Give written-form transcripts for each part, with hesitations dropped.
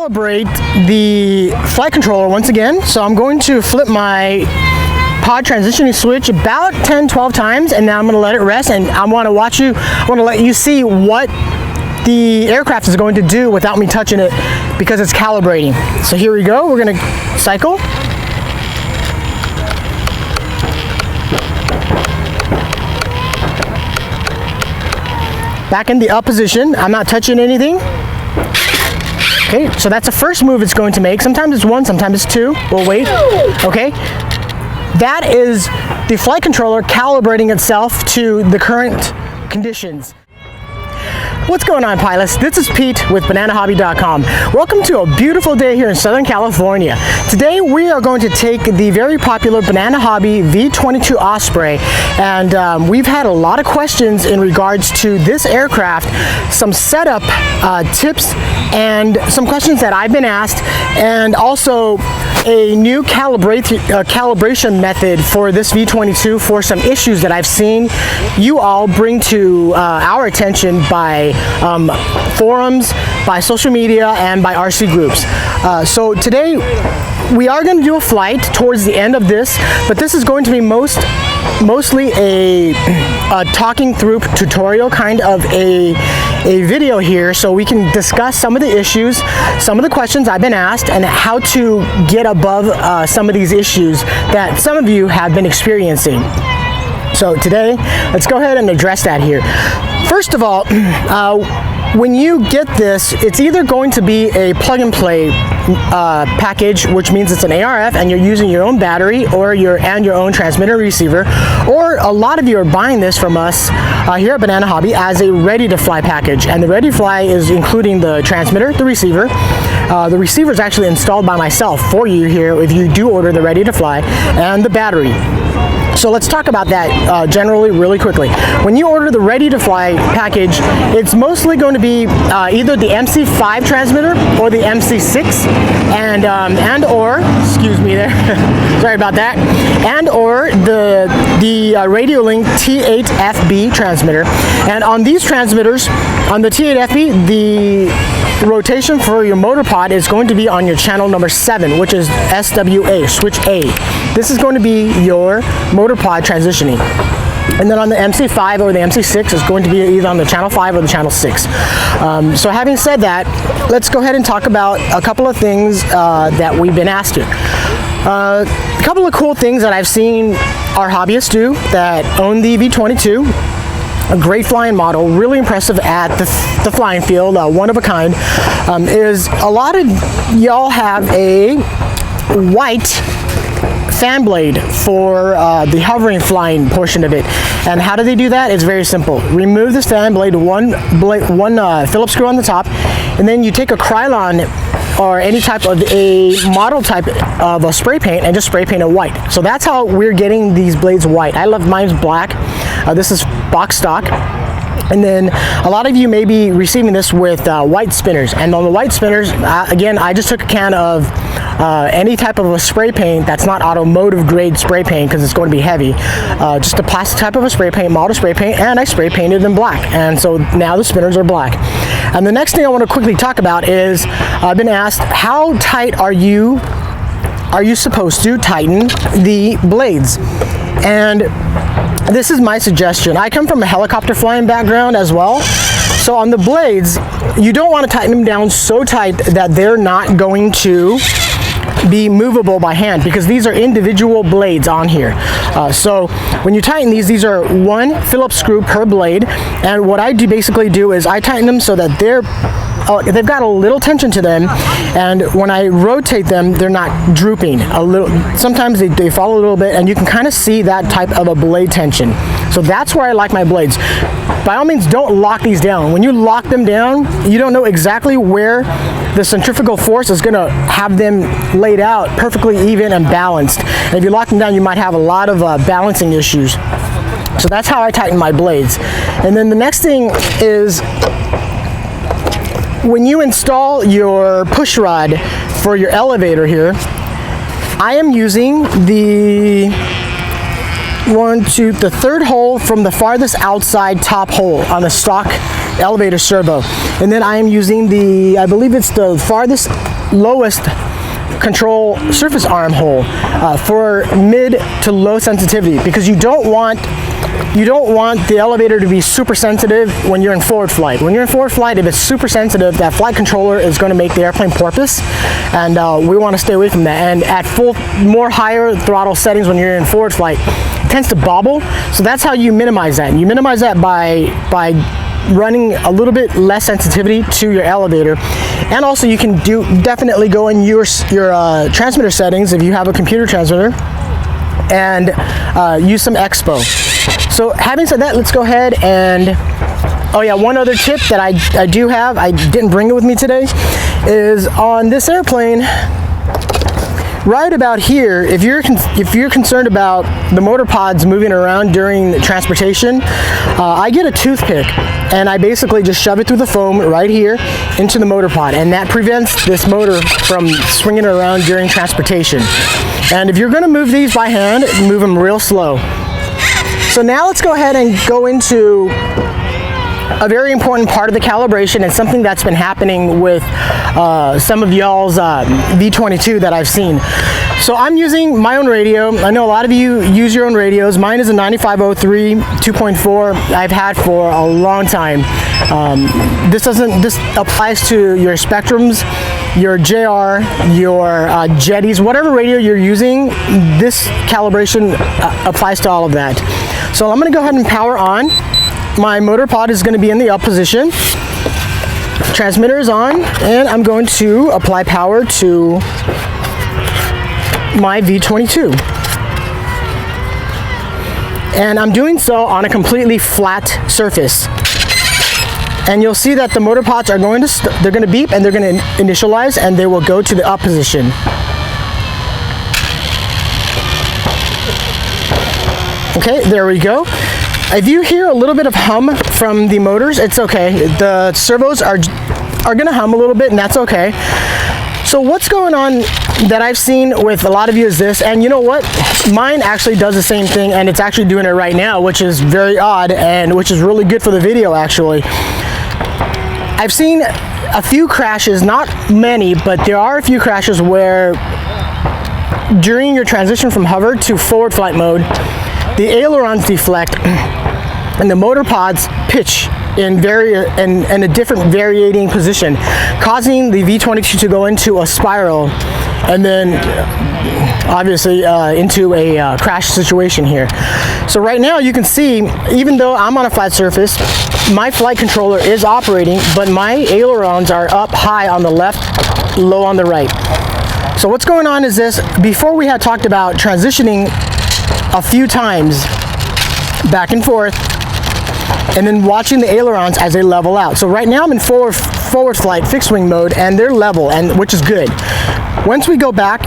calibrate the flight controller once again. So I'm going to flip my pod transitioning switch about 10-12 times, and now I'm going to let it rest, and I want to let you see what the aircraft is going to do without me touching it, because it's calibrating. So here we go. We're going to cycle. Back in the up position. I'm not touching anything. Okay, so that's the first move it's going to make. Sometimes it's one, sometimes it's two. We'll wait. Okay, that is the flight controller calibrating itself to the current conditions. What's going on, pilots? This is Pete with BananaHobby.com. Welcome to a beautiful day here in Southern California. Today we are going to take the very popular Banana Hobby V-22 Osprey, and we've had a lot of questions in regards to this aircraft, some setup tips, and some questions that I've been asked, and also a new calibration method for this V-22 for some issues that I've seen you all bring to our attention by forums, by social media, and by RC groups. So today we are going to do a flight towards the end of this, but this is going to be mostly a talking through tutorial kind of a video here, so we can discuss some of the issues, some of the questions I've been asked, and how to get above some of these issues that some of you have been experiencing. So today, let's go ahead and address that here. First of all, when you get this, it's either going to be a plug-and-play package, which means it's an ARF and you're using your own battery or your own transmitter receiver, or a lot of you are buying this from us here at Banana Hobby as a ready-to-fly package. And the ready-to-fly is including the transmitter, the receiver. The receiver is actually installed by myself for you here if you do order the ready-to-fly, and the battery. So let's talk about that generally really quickly. When you order the ready-to-fly package, it's mostly going to be either the MC5 transmitter or the MC6, and or, excuse me there, sorry about that, and or the RadioLink T8FB transmitter. And on these transmitters, on the T8FB, the rotation for your motor pod is going to be on your channel number 7, which is SWA, switch A. This is going to be your motor pod transitioning. And then on the MC5 or the MC6 is going to be either on the channel 5 or the channel 6. So having said that, let's go ahead and talk about a couple of things that we've been asked here. A couple of cool things that I've seen our hobbyists do that own the V-22. A great flying model, really impressive at the flying field, one of a kind, is a lot of y'all have a white fan blade for the hovering flying portion of it. And how do they do that? It's very simple. Remove this fan blade, one Phillips screw on the top, and then you take a Krylon or any type of a model type of a spray paint and just spray paint it white. So that's how we're getting these blades white. I love mine's black. This is box stock. And then a lot of you may be receiving this with white spinners. And on the white spinners, again, I just took a can of any type of a spray paint that's not automotive grade spray paint, because it's going to be heavy. Just a plastic type of a spray paint, model spray paint, and I spray painted in black. And so now the spinners are black. And the next thing I want to quickly talk about is I've been asked, how tight are you supposed to tighten the blades? And this is my suggestion. I come from a helicopter flying background as well. So on the blades, you don't want to tighten them down so tight that they're not going to be movable by hand, because these are individual blades on here. So when you tighten these are one Phillips screw per blade, and what I basically do is I tighten them so that they've got a little tension to them, and when I rotate them, they're not drooping a little. Sometimes they fall a little bit, and you can kind of see that type of a blade tension. So that's where I like my blades. By all means, don't lock these down. When you lock them down, you don't know exactly where the centrifugal force is going to have them laid out perfectly even and balanced. And if you lock them down, you might have a lot of balancing issues. So that's how I tighten my blades. And then the next thing is, when you install your push rod for your elevator here, I am using the third hole from the farthest outside top hole on the stock elevator servo. And then I am using I believe it's the farthest lowest control surface armhole for mid to low sensitivity, because you don't want the elevator to be super sensitive when you're in forward flight. When you're in forward flight, if it's super sensitive, that flight controller is going to make the airplane porpoise, and we want to stay away from that. And at more higher throttle settings when you're in forward flight, it tends to bobble. So that's how you minimize that. And you minimize that by running a little bit less sensitivity to your elevator. And also you can definitely go in your transmitter settings if you have a computer transmitter and use some expo. So having said that, let's go ahead and, oh yeah, one other tip that I do have, I didn't bring it with me today, is on this airplane, right about here, if you're concerned about the motor pods moving around during transportation, I get a toothpick and I basically just shove it through the foam right here into the motor pod, and that prevents this motor from swinging around during transportation. And if you're going to move these by hand, move them real slow. So now let's go ahead and go into a very important part of the calibration, and something that's been happening with some of y'all's V-22 that I've seen. So I'm using my own radio. I know a lot of you use your own radios. Mine is a 9503 2.4 I've had for a long time. This applies to your Spectrums, your JR, your Jetties, whatever radio you're using. This calibration applies to all of that. So I'm going to go ahead and power on. My motor pod is going to be in the up position. Transmitter is on, and I'm going to apply power to my V-22. And I'm doing so on a completely flat surface. And you'll see that the motor pods are going to beep, and they're going to initialize, and they will go to the up position. Okay, there we go. If you hear a little bit of hum from the motors, it's okay. The servos are going to hum a little bit, and that's okay. So what's going on that I've seen with a lot of you is this, and you know what? Mine actually does the same thing, and it's actually doing it right now, which is very odd, and which is really good for the video, actually. I've seen a few crashes, not many, but there are a few crashes where during your transition from hover to forward flight mode, the ailerons deflect and the motor pods pitch in a different varying position, causing the V-22 to go into a spiral, and then obviously into a crash situation here. So right now you can see, even though I'm on a flat surface, my flight controller is operating, but my ailerons are up high on the left, low on the right. So what's going on is this: before we had talked about transitioning a few times back and forth, and then watching the ailerons as they level out. So right now I'm in forward flight fixed wing mode, and they're level, and which is good. Once we go back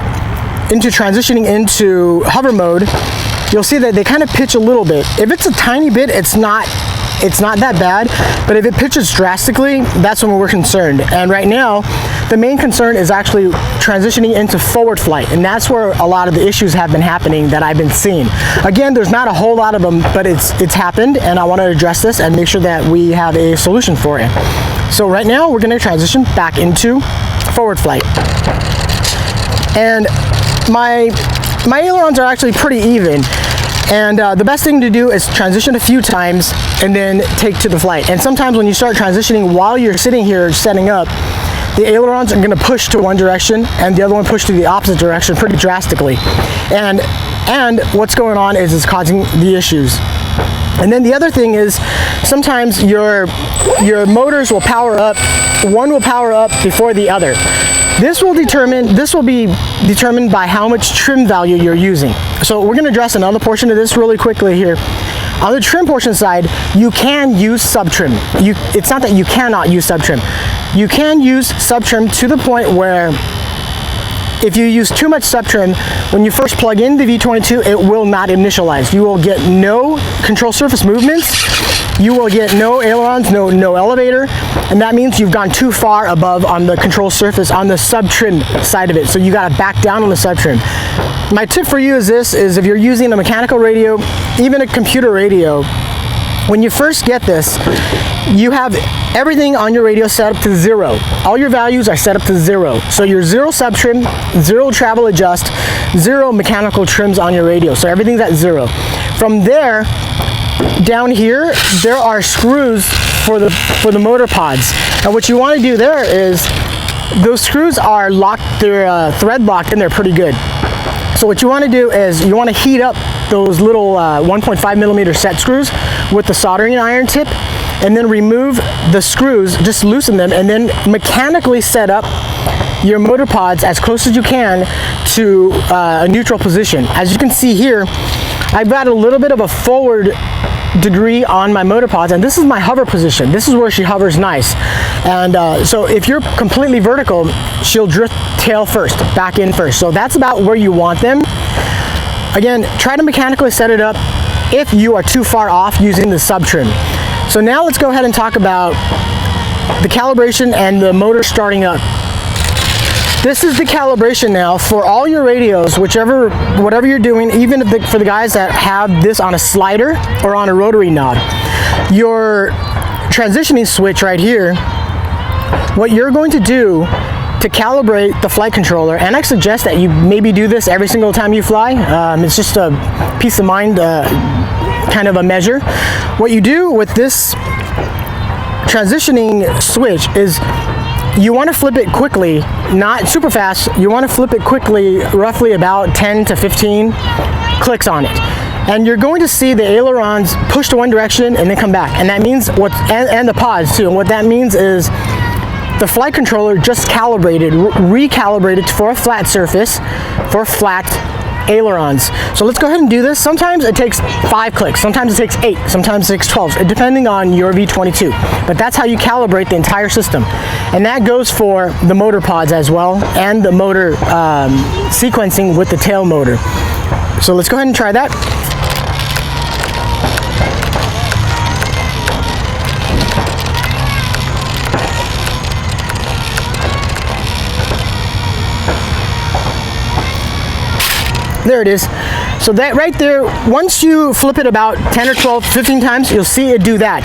into transitioning into hover mode, you'll see that they kind of pitch a little bit. If it's a tiny bit, it's not that bad, but if it pitches drastically, that's when we're concerned. And right now, the main concern is actually transitioning into forward flight, and that's where a lot of the issues have been happening that I've been seeing. Again, there's not a whole lot of them, but it's happened, and I want to address this and make sure that we have a solution for it. So right now, we're going to transition back into forward flight. And my ailerons are actually pretty even. And the best thing to do is transition a few times and then take to the flight. And sometimes when you start transitioning while you're sitting here setting up, the ailerons are going to push to one direction and the other one push to the opposite direction pretty drastically. And what's going on is it's causing the issues. And then the other thing is, sometimes your motors will power up, one will power up before the other. This will be determined by how much trim value you're using. So we're going to address another portion of this really quickly here. On the trim portion side, you can use Subtrim. It's not that you cannot use Subtrim. You can use Subtrim to the point where if you use too much Subtrim, when you first plug in the V-22, it will not initialize. You will get no control surface movements. You will get no ailerons, no elevator, and that means you've gone too far above on the control surface on the Subtrim side of it. So you got to back down on the Subtrim. My tip for you is this: if you're using a mechanical radio, even a computer radio, when you first get this, you have everything on your radio set up to 0. All your values are set up to 0. So you're 0 subtrim, 0 travel adjust, 0 mechanical trims on your radio. So everything's at 0. From there, down here, there are screws for the motor pods. And what you want to do there is, those screws are locked, they're thread locked, and they're pretty good. So what you want to do is you want to heat up those little 1.5 millimeter set screws with the soldering iron tip, and then remove the screws, just loosen them, and then mechanically set up your motor pods as close as you can to a neutral position. As you can see here, I've got a little bit of a forward degree on my motor pods, and this is my hover position. This is where she hovers nice. And so if you're completely vertical, she'll drift tail first, back in first. So that's about where you want them. Again, try to mechanically set it up if you are too far off using the Subtrim. So now let's go ahead and talk about the calibration and the motor starting up. This is the calibration now for all your radios, whatever you're doing, even if for the guys that have this on a slider or on a rotary knob. Your transitioning switch right here, what you're going to do to calibrate the flight controller, and I suggest that you maybe do this every single time you fly. It's just a peace of mind kind of a measure. What you do with this transitioning switch is you want to flip it quickly, not super fast. You want to flip it quickly, roughly about 10 to 15 clicks on it. And you're going to see the ailerons push to one direction and then come back. And that means and the pods too. And what that means is the flight controller just recalibrated for a flat surface, for flat ailerons. So let's go ahead and do this. Sometimes it takes 5 clicks, sometimes it takes 8, sometimes it takes 12, depending on your V-22. But that's how you calibrate the entire system. And that goes for the motor pods as well, and the motor sequencing with the tail motor. So let's go ahead and try that. There it is. So that right there, once you flip it about 10 or 12, 15 times, you'll see it do that.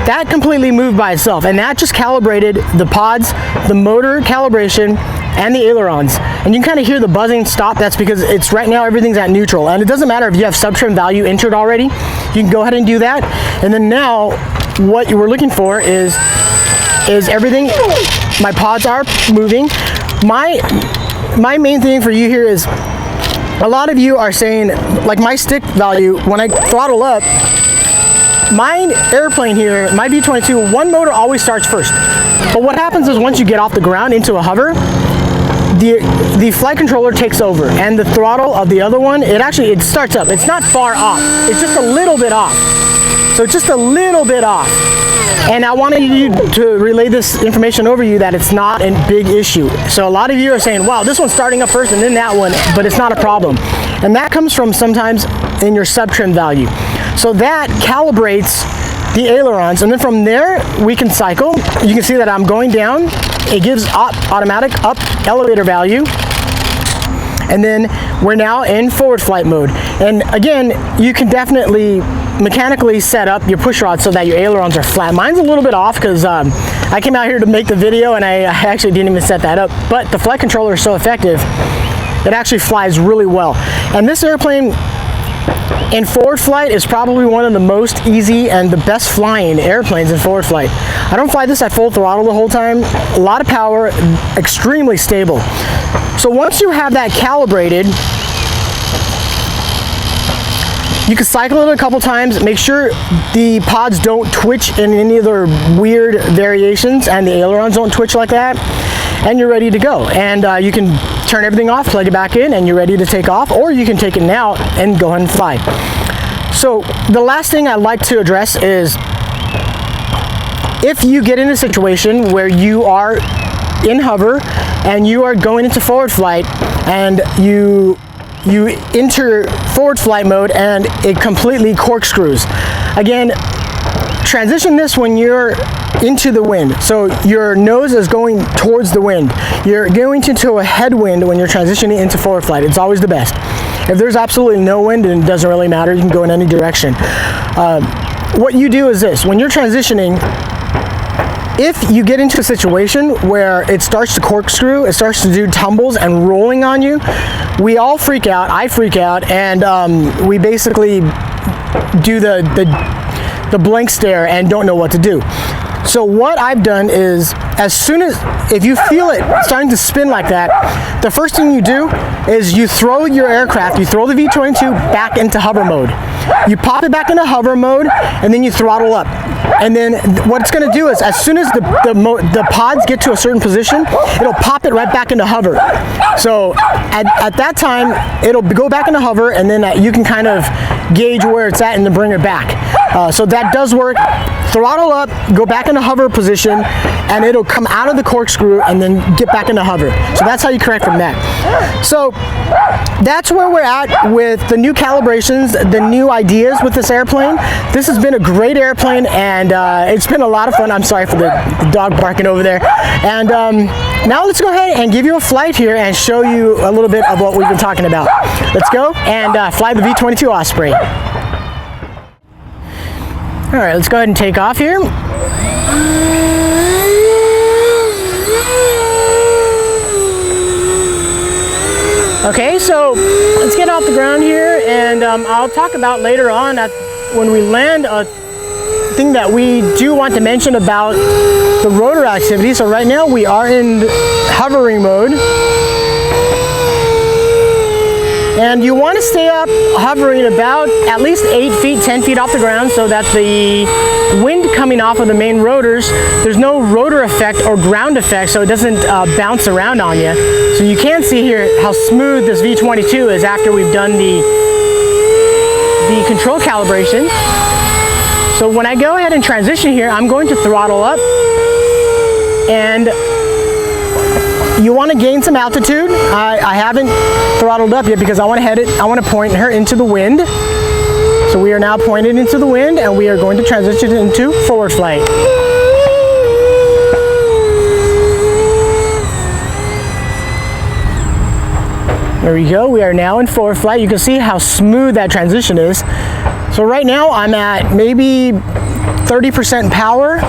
That completely moved by itself, and that just calibrated the pods, the motor calibration, and the ailerons. And you can kind of hear the buzzing stop. That's because it's right now everything's at neutral, and it doesn't matter if you have subtrim value entered already. You can go ahead and do that. And then now what you were looking for is everything. My pods are moving. My main thing for you here is, a lot of you are saying, like my stick value, when I throttle up, my airplane here, my V-22, one motor always starts first. But what happens is once you get off the ground into a hover, the flight controller takes over, and the throttle of the other one, it starts up. It's not far off. It's just a little bit off. So it's just a little bit off. And I wanted you to relay this information over you that it's not a big issue. So a lot of you are saying, wow, this one's starting up first and then that one, but it's not a problem. And that comes from sometimes in your subtrim value. So that calibrates the ailerons, and then from there we can cycle. You can see that I'm going down. It gives automatic up elevator value. And then we're now in forward flight mode. And again, you can definitely mechanically set up your push rod so that your ailerons are flat. Mine's a little bit off because I came out here to make the video and I actually didn't even set that up. But the flight controller is so effective, it actually flies really well. And this airplane in forward flight is probably one of the most easy and the best flying airplanes in forward flight. I don't fly this at full throttle the whole time. A lot of power, extremely stable. So once you have that calibrated, you can cycle it a couple times, make sure the pods don't twitch in any other weird variations and the ailerons don't twitch like that, and you're ready to go. And you can turn everything off, plug it back in, and you're ready to take off, or you can take it now and go ahead and fly. So the last thing I'd like to address is, if you get in a situation where you are in hover and you are going into forward flight and you enter forward flight mode and it completely corkscrews. Again, transition this when you're into the wind. So your nose is going towards the wind. You're going into a headwind when you're transitioning into forward flight. It's always the best. If there's absolutely no wind, then it doesn't really matter. You can go in any direction. what you do is this: when you're transitioning, if you get into a situation where it starts to corkscrew, it starts to do tumbles and rolling on you, we all freak out. I freak out, and we basically do the blank stare and don't know what to do. So what I've done is, if you feel it starting to spin like that, the first thing you do is you throw your aircraft, you throw the V-22 back into hover mode. You pop it back into hover mode, and then you throttle up. And then what it's going to do is, as soon as the pods get to a certain position, it'll pop it right back into hover. So at that time, it'll go back into hover, and then you can kind of gauge where it's at and then bring it back. So that does work. Throttle up, go back into hover position, and it'll come out of the corkscrew and then get back into hover. So that's how you correct from that. So that's where we're at with the new calibrations, the new ideas with this airplane. This has been a great airplane, and it's been a lot of fun. I'm sorry for the dog barking over there. And now let's go ahead and give you a flight here and show you a little bit of what we've been talking about. Let's go and fly the V-22 Osprey. All right, let's go ahead and take off here. Okay, so let's get off the ground here, and I'll talk about later on when we land a thing that we do want to mention about the rotor activity. So right now we are in hovering mode. And you want to stay up hovering about at least 8 feet, 10 feet off the ground, so that the wind coming off of the main rotors, there's no rotor effect or ground effect, so it doesn't bounce around on you. So you can see here how smooth this V-22 is after we've done the control calibration. So when I go ahead and transition here, I'm going to throttle up, and you want to gain some altitude. I haven't throttled up yet because I want to point her into the wind. So we are now pointed into the wind, and we are going to transition into forward flight. There we go. We are now in forward flight. You can see how smooth that transition is. So right now I'm at maybe 30% power.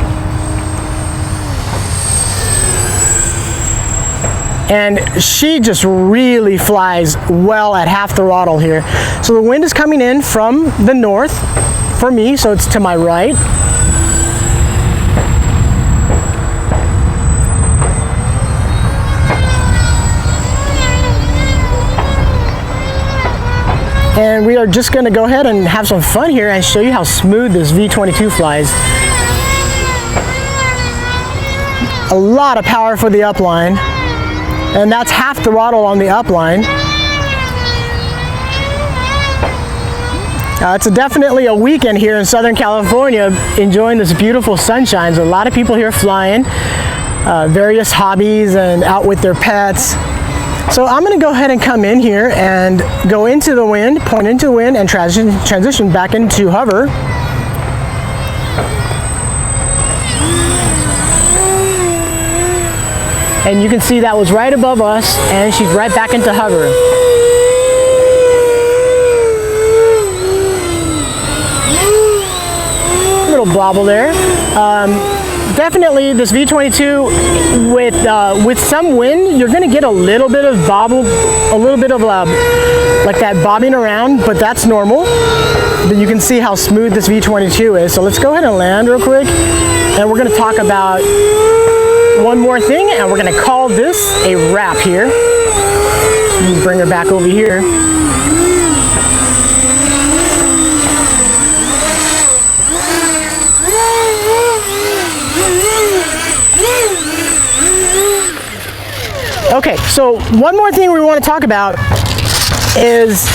And she just really flies well at half throttle here. So the wind is coming in from the north for me, so it's to my right. And we are just going to go ahead and have some fun here and show you how smooth this V-22 flies. A lot of power for the upline. And that's half throttle on the upline. It's definitely a weekend here in Southern California, enjoying this beautiful sunshine. There's a lot of people here flying, various hobbies and out with their pets. So I'm going to go ahead and come in here and go into the wind, point into the wind, and transition back into hover. And you can see that was right above us, and she's right back into hover. Little blobble there. Definitely this V-22 with some wind, you're going to get a little bit of bobble, a little bit of like that bobbing around, but that's normal. But you can see how smooth this V-22 is. So let's go ahead and land real quick, and we're going to talk about one more thing, and we're going to call this a wrap here. Let me bring her back over here. Okay, so one more thing we want to talk about is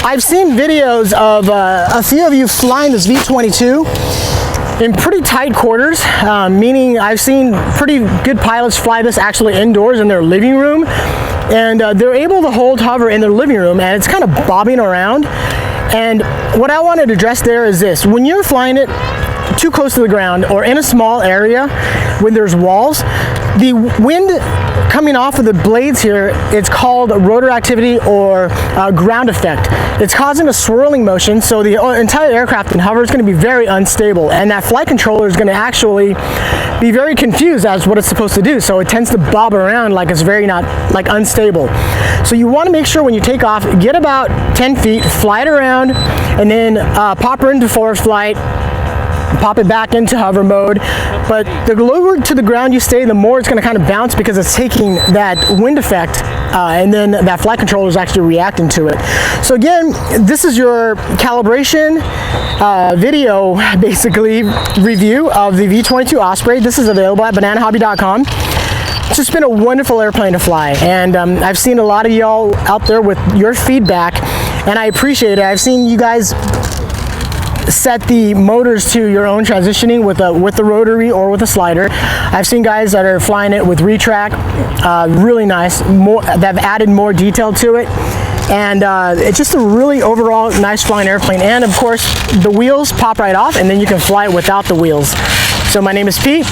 I've seen videos of a few of you flying this V-22 in pretty tight quarters, meaning I've seen pretty good pilots fly this actually indoors in their living room, and they're able to hold hover in their living room, and it's kind of bobbing around. And what I wanted to address there is this: when you're flying it too close to the ground or in a small area when there's walls, the wind coming off of the blades here, it's called rotor activity or ground effect. it's causing a swirling motion, so the entire aircraft in hover is going to be very unstable, and that flight controller is going to actually be very confused as what it's supposed to do, so it tends to bob around like it's very not like unstable. So you want to make sure when you take off, get about 10 feet, fly it around, and then pop her into forward flight, pop it back into hover mode. But the lower to the ground you stay, the more it's going to kind of bounce because it's taking that wind effect, and then that flight controller is actually reacting to it. So again, this is your calibration video, basically, review of the V-22 Osprey. This is available at bananahobby.com. It's just been a wonderful airplane to fly, and I've seen a lot of y'all out there with your feedback, and I appreciate it. I've seen you guys set the motors to your own transitioning with the rotary or with a slider. I've seen guys that are flying it with retract, really nice, that have added more detail to it, and it's just a really overall nice flying airplane. And of course the wheels pop right off, and then you can fly it without the wheels. So my name is Pete.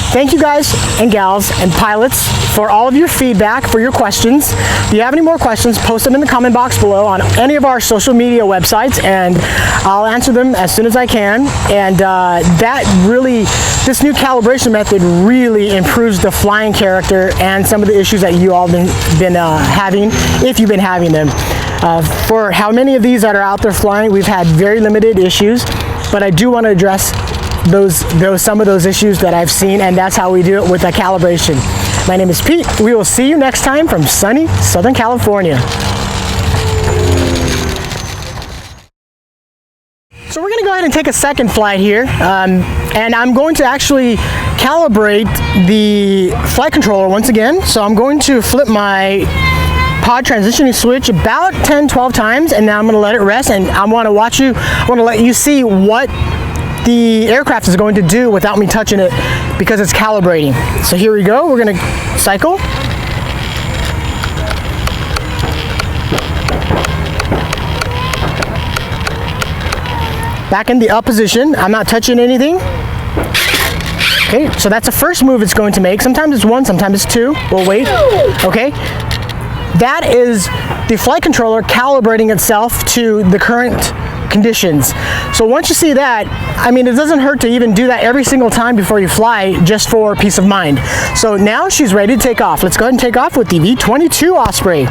Thank you guys and gals and pilots for all of your feedback, for your questions. If you have any more questions, post them in the comment box below on any of our social media websites, and I'll answer them as soon as I can. And this new calibration method really improves the flying character and some of the issues that you all been having, if you've been having them. For how many of these that are out there flying, we've had very limited issues, but I do want to address some of those issues that I've seen, and that's how we do it with the calibration. My name is Pete. We will see you next time from sunny Southern California. So we're going to go ahead and take a second flight here, and I'm going to actually calibrate the flight controller once again. So I'm going to flip my pod transitioning switch about 10-12 times, and now I'm going to let it rest, and I want to let you see what the aircraft is going to do without me touching it, because it's calibrating. So here we go. We're going to cycle. Back in the up position. I'm not touching anything. Okay, so that's the first move it's going to make. Sometimes it's one, sometimes it's two. We'll wait. Okay. That is the flight controller calibrating itself to the current conditions. So once you see that, I mean, it doesn't hurt to even do that every single time before you fly, just for peace of mind. So now she's ready to take off. Let's go ahead and take off with the V-22 Osprey.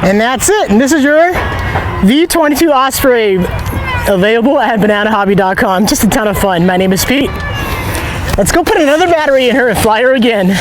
And that's it. And this is your V-22 Osprey, available at bananahobby.com. Just a ton of fun. My name is Pete. Let's go put another battery in her and fly her again.